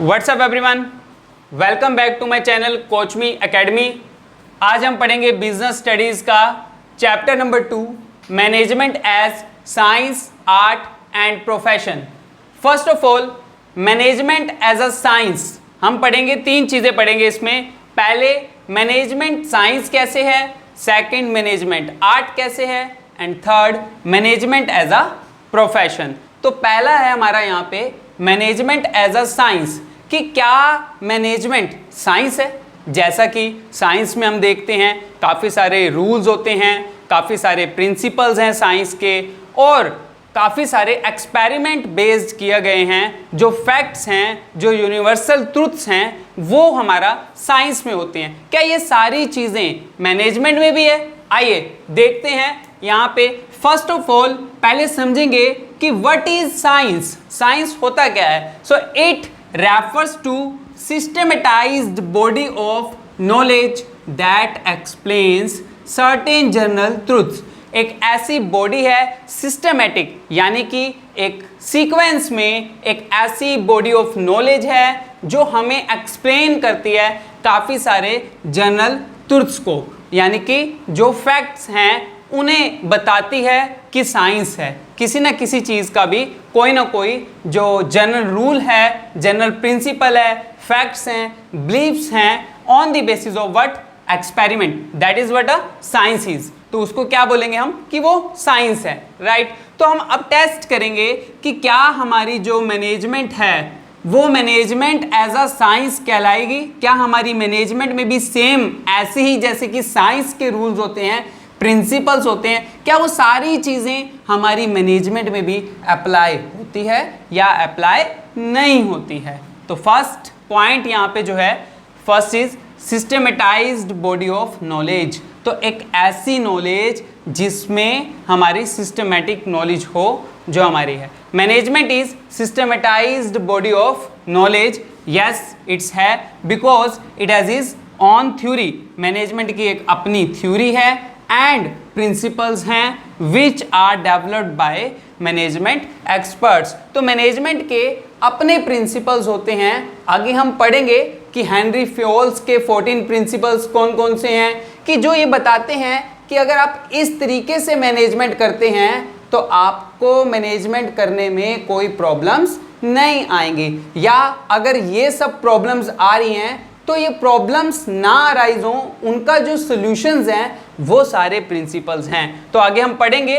What's up everyone, welcome back to my channel कोचमी academy. आज हम पढ़ेंगे बिजनेस स्टडीज़ का chapter number 2, management as science, art and profession. First of all, management as a science हम पढ़ेंगे, तीन चीज़ें पढ़ेंगे इसमें। पहले मैनेजमेंट साइंस कैसे है, सेकंड मैनेजमेंट आर्ट कैसे है, and third management as a profession. तो पहला है हमारा यहाँ पे मैनेजमेंट एज अ साइंस, कि क्या मैनेजमेंट साइंस है। जैसा कि साइंस में हम देखते हैं काफ़ी सारे रूल्स होते हैं, काफ़ी सारे प्रिंसिपल्स हैं साइंस के, और काफ़ी सारे एक्सपेरिमेंट बेस्ड किए गए हैं। जो फैक्ट्स हैं, जो यूनिवर्सल ट्रुथ्स हैं, वो हमारा साइंस में होते हैं। क्या ये सारी चीज़ें मैनेजमेंट में भी है? आइए देखते हैं यहाँ पे। फर्स्ट ऑफ ऑल पहले समझेंगे कि व्हाट इज साइंस। साइंस होता क्या है? So it refers to systematized body of knowledge that explains certain general truths. एक ऐसी बॉडी है सिस्टमेटिक, यानी कि एक सीक्वेंस में एक ऐसी बॉडी ऑफ नॉलेज है जो हमें एक्सप्लेन करती है काफ़ी सारे जनरल ट्रुथ्स को, यानी कि जो फैक्ट्स हैं उन्हें बताती है कि साइंस है। किसी ना किसी चीज़ का भी कोई ना कोई जो जनरल रूल है, जनरल प्रिंसिपल है, फैक्ट्स हैं, बिलीफ्स हैं, on the basis of what experiment, that is what a science is. तो उसको क्या बोलेंगे हम कि वो साइंस है, राइट। तो हम अब टेस्ट करेंगे कि क्या हमारी जो मैनेजमेंट है वो मैनेजमेंट एज अ साइंस कहलाएगी। क्या हमारी मैनेजमेंट में भी सेम ऐसे ही जैसे कि साइंस के रूल्स होते हैं, प्रिंसिपल्स होते हैं, क्या वो सारी चीज़ें हमारी मैनेजमेंट में भी अप्लाई होती है या अप्लाई नहीं होती है? तो फर्स्ट पॉइंट यहाँ पे जो है, first is systematized body of knowledge. तो एक ऐसी नॉलेज जिसमें हमारी सिस्टमेटिक नॉलेज हो जो हमारी है। Management is systematized body of knowledge. Yes it's है, because it has is on theory. Management की एक अपनी थ्योरी है एंड प्रिंसिपल्स हैं which are developed by management experts. तो मैनेजमेंट के अपने प्रिंसिपल्स होते हैं। आगे हम पढ़ेंगे कि हेनरी फ्योल्स के 14 प्रिंसिपल्स कौन कौन से हैं, कि जो ये बताते हैं कि अगर आप इस तरीके से मैनेजमेंट करते हैं तो आपको मैनेजमेंट करने में कोई प्रॉब्लम्स नहीं आएंगी, या अगर ये सब प्रॉब्लम्स आ रही हैं तो ये प्रॉब्लम्स ना अराइज हों, उनका जो सॉल्यूशंस हैं वो सारे प्रिंसिपल्स हैं। तो आगे हम पढ़ेंगे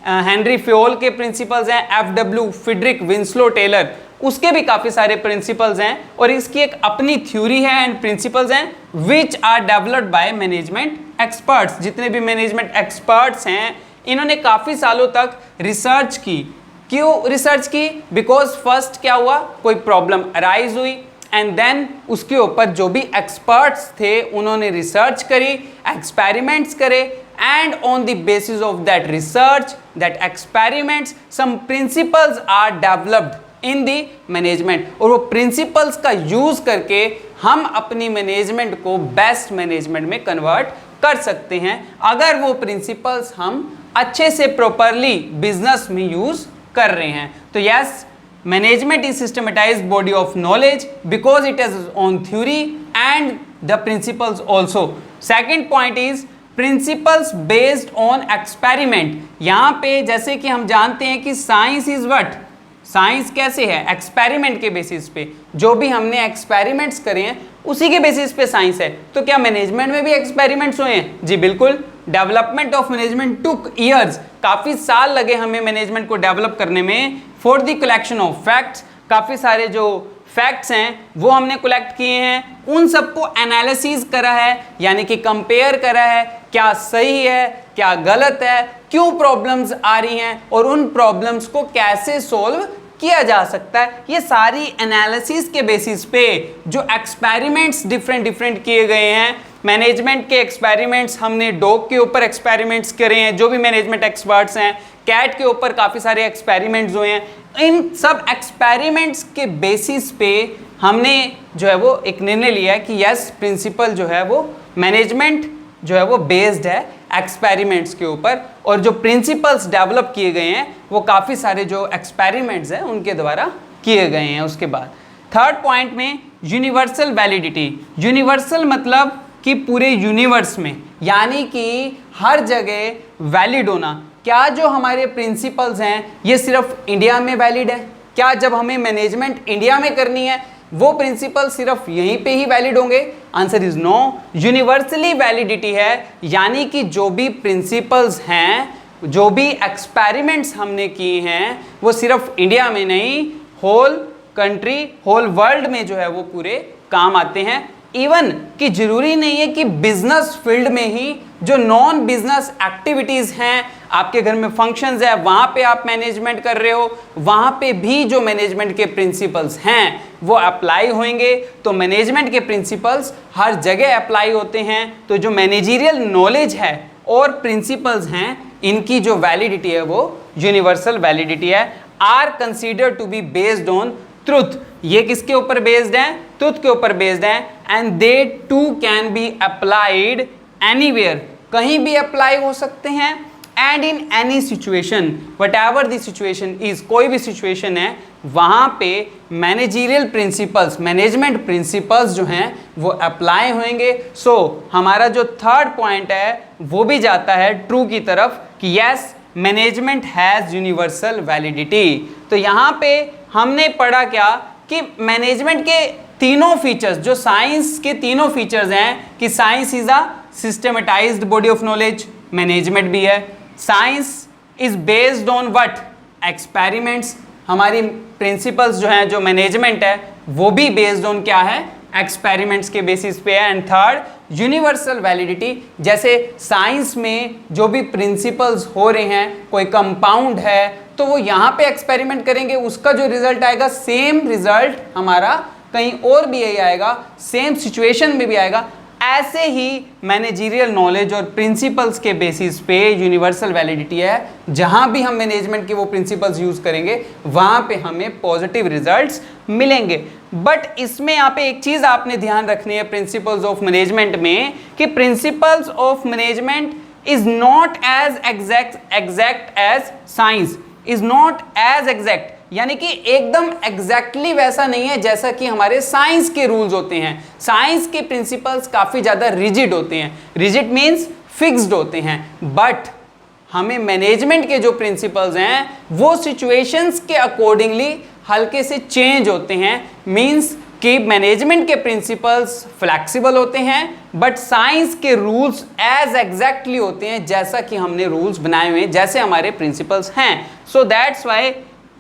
हेनरी फ्योल के प्रिंसिपल्स हैं, FW फ्रेडरिक विंस्लो टेलर, उसके भी काफ़ी सारे प्रिंसिपल्स हैं, और इसकी एक अपनी थ्योरी है एंड प्रिंसिपल्स हैं which are developed by management experts. जितने भी मैनेजमेंट एक्सपर्ट्स हैं इन्होंने काफ़ी सालों तक रिसर्च की। क्यों रिसर्च की? बिकॉज फर्स्ट क्या हुआ, कोई प्रॉब्लम अराइज हुई एंड देन उसके ऊपर जो भी एक्सपर्ट्स थे उन्होंने रिसर्च करी, एक्सपेरिमेंट्स करे, and on the basis of that research, that experiments, some principles are developed in the management. और वो प्रिंसिपल्स का यूज करके हम अपनी मैनेजमेंट को बेस्ट मैनेजमेंट में कन्वर्ट कर सकते हैं, अगर वो प्रिंसिपल्स हम अच्छे से प्रॉपरली बिजनेस में यूज कर रहे हैं। तो yes, management is systematized body of knowledge because it has its own theory and the principles also. Second point is principles based on experiment. यहाँ पे जैसे कि हम जानते हैं कि साइंस इज व्हाट, साइंस कैसे है? एक्सपेरिमेंट के बेसिस पे, जो भी हमने एक्सपेरिमेंट्स करे हैं उसी के बेसिस पे साइंस है। तो क्या मैनेजमेंट में भी एक्सपेरिमेंट्स हुए हैं? जी बिल्कुल। Development of management took years, काफ़ी साल लगे हमें मैनेजमेंट को डेवलप करने में। For the collection of facts, काफ़ी सारे जो फैक्ट्स हैं वो हमने कलेक्ट किए हैं, उन सबको एनालिसिस करा है, यानी कि कंपेयर करा है, क्या सही है, क्या गलत है, क्यों प्रॉब्लम्स आ रही हैं, और उन प्रॉब्लम्स को कैसे सॉल्व किया जा सकता है। ये सारी एनालिसिस के बेसिस पे जो एक्सपेरिमेंट्स डिफरेंट किए गए हैं, मैनेजमेंट के एक्सपेरिमेंट्स हमने डॉग के ऊपर एक्सपेरिमेंट्स करे हैं, जो भी मैनेजमेंट एक्सपर्ट्स हैं, कैट के ऊपर काफ़ी सारे एक्सपेरिमेंट्स हुए हैं। इन सब एक्सपेरिमेंट्स के बेसिस पे हमने जो है वो एक निर्णय लिया है कि यस, प्रिंसिपल जो है वो मैनेजमेंट जो है वो बेस्ड है एक्सपेरिमेंट्स के ऊपर, और जो प्रिंसिपल्स डेवलप किए गए हैं वो काफ़ी सारे जो एक्सपेरिमेंट्स हैं उनके द्वारा किए गए हैं। उसके बाद थर्ड पॉइंट में यूनिवर्सल वैलिडिटी। यूनिवर्सल मतलब कि पूरे यूनिवर्स में, यानी कि हर जगह वैलिड होना। क्या जो हमारे प्रिंसिपल्स हैं ये सिर्फ इंडिया में वैलिड है? क्या जब हमें मैनेजमेंट इंडिया में करनी है वो प्रिंसिपल सिर्फ यहीं पे ही वैलिड होंगे? Answer is no. Universally validity है, यानी कि जो भी प्रिंसिपल्स हैं, जो भी एक्सपेरिमेंट्स हमने किए हैं वो सिर्फ इंडिया में नहीं, होल कंट्री, होल वर्ल्ड में जो है वो पूरे काम आते हैं। इवन कि जरूरी नहीं है कि बिजनेस फील्ड में ही जो नॉन बिजनेस एक्टिविटीज हैं, आपके घर में फंक्शंस है, वहां पे आप मैनेजमेंट कर रहे हो, वहां पे भी जो मैनेजमेंट के प्रिंसिपल्स हैं वो अप्लाई होंगे। तो मैनेजमेंट के प्रिंसिपल्स हर जगह अप्लाई होते हैं। तो जो मैनेजरियल नॉलेज है और प्रिंसिपल्स हैं, इनकी जो वैलिडिटी है वो यूनिवर्सल वैलिडिटी है। Are considered to be based on truth. ये किसके ऊपर बेस्ड है? ट्रुथ के ऊपर बेस्ड है। And they too can be applied anywhere, कहीं भी अप्लाई हो सकते हैं। And in any situation, whatever the situation is, कोई भी सिचुएशन है वहां पे मैनेजरियल प्रिंसिपल्स, मैनेजमेंट प्रिंसिपल्स जो हैं वो अप्लाई होंगे। सो हमारा जो थर्ड पॉइंट है वो भी जाता है ट्रू की तरफ कि yes, management has universal validity. तो यहाँ पे हमने पढ़ा क्या कि मैनेजमेंट के तीनों फीचर्स, जो साइंस के तीनों फीचर्स हैं कि science is a systematised body of knowledge, management भी है। Science is based on what? Experiments. हमारी प्रिंसिपल्स जो हैं, जो मैनेजमेंट है वो भी बेस्ड ऑन क्या है? एक्सपेरिमेंट्स के बेसिस पे है। And third, universal validity. जैसे साइंस में जो भी प्रिंसिपल्स हो रहे हैं, कोई कंपाउंड है तो वो यहाँ पे एक्सपेरिमेंट करेंगे, उसका जो रिजल्ट आएगा सेम रिजल्ट हमारा कहीं और भी यही आएगा, सेम सिचुएशन में भी आएगा। ऐसे ही मैनेजरियल नॉलेज और प्रिंसिपल्स के बेसिस पे यूनिवर्सल वैलिडिटी है। जहां भी हम मैनेजमेंट के वो प्रिंसिपल्स यूज करेंगे वहां पे हमें पॉजिटिव रिजल्ट्स मिलेंगे। बट इसमें यहाँ पे एक चीज आपने ध्यान रखनी है प्रिंसिपल्स ऑफ मैनेजमेंट में, कि principles of management is not as exact as science, is not as exact, यानी कि एकदम एग्जैक्टली वैसा नहीं है जैसा कि हमारे साइंस के रूल्स होते हैं। साइंस के प्रिंसिपल्स काफी ज्यादा रिजिड होते हैं, रिजिड मींस फिक्स्ड होते हैं। बट हमें मैनेजमेंट के जो प्रिंसिपल्स हैं वो सिचुएशंस के अकॉर्डिंगली हल्के से चेंज होते हैं। मींस कि मैनेजमेंट के प्रिंसिपल्स फ्लेक्सिबल होते हैं, बट साइंस के रूल्स एज एग्जैक्टली होते हैं जैसा कि हमने रूल्स बनाए हुए हैं, जैसे हमारे प्रिंसिपल्स हैं। So that's why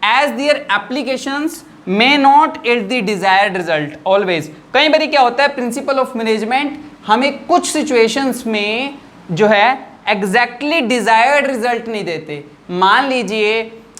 as their applications may not yield the desired result always। कई बार क्या होता है, प्रिंसिपल ऑफ मैनेजमेंट हमें कुछ सिचुएशंस में जो है एग्जैक्टली डिजायर्ड रिजल्ट नहीं देते। मान लीजिए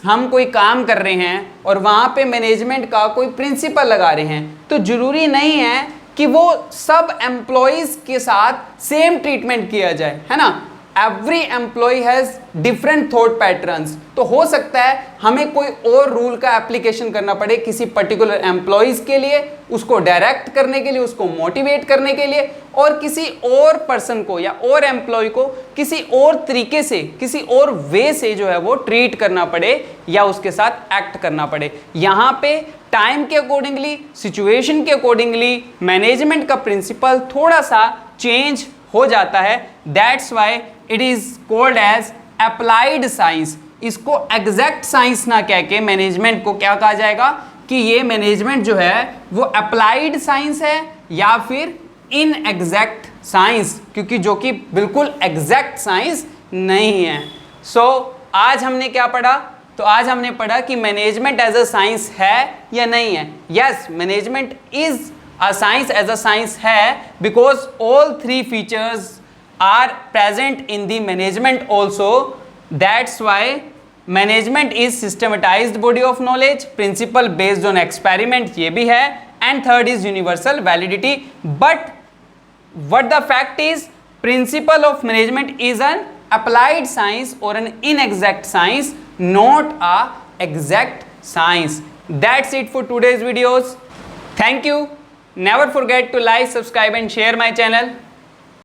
हम कोई काम कर रहे हैं और वहाँ पे मैनेजमेंट का कोई प्रिंसिपल लगा रहे हैं, तो जरूरी नहीं है कि वो सब एम्प्लॉयज़ के साथ सेम ट्रीटमेंट किया जाए, है ना। Every employee has different thought patterns. तो हो सकता है हमें कोई और रूल का एप्लीकेशन करना पड़े किसी पर्टिकुलर एम्प्लॉयज़ के लिए, उसको डायरेक्ट करने के लिए, उसको मोटिवेट करने के लिए, और किसी और पर्सन को या और एम्प्लॉय को किसी और तरीके से, किसी और वे से जो है वो ट्रीट करना पड़े या उसके साथ एक्ट करना पड़े। यहाँ पे टाइम के अकॉर्डिंगली, सिचुएशन के अकॉर्डिंगली मैनेजमेंट का प्रिंसिपल थोड़ा सा चेंज हो जाता है। That's why it is called as applied science. इसको एग्जैक्ट साइंस ना कह के मैनेजमेंट को क्या कहा जाएगा कि ये मैनेजमेंट जो है वो अप्लाइड साइंस है या फिर इन एग्जैक्ट साइंस, क्योंकि जो कि बिल्कुल एग्जैक्ट साइंस नहीं है। सो आज हमने क्या पढ़ा? तो आज हमने पढ़ा कि मैनेजमेंट एज अ साइंस है या नहीं है। Yes, management is a science as a science है, because all three features are present in the management also. That's why management is systematized body of knowledge, principle based on experiment ये भी है, and third is universal validity. But what the fact is, principle of management is an applied science or an inexact science, not a exact science. That's it for today's videos. Thank you. Never forget to like, subscribe and share my channel.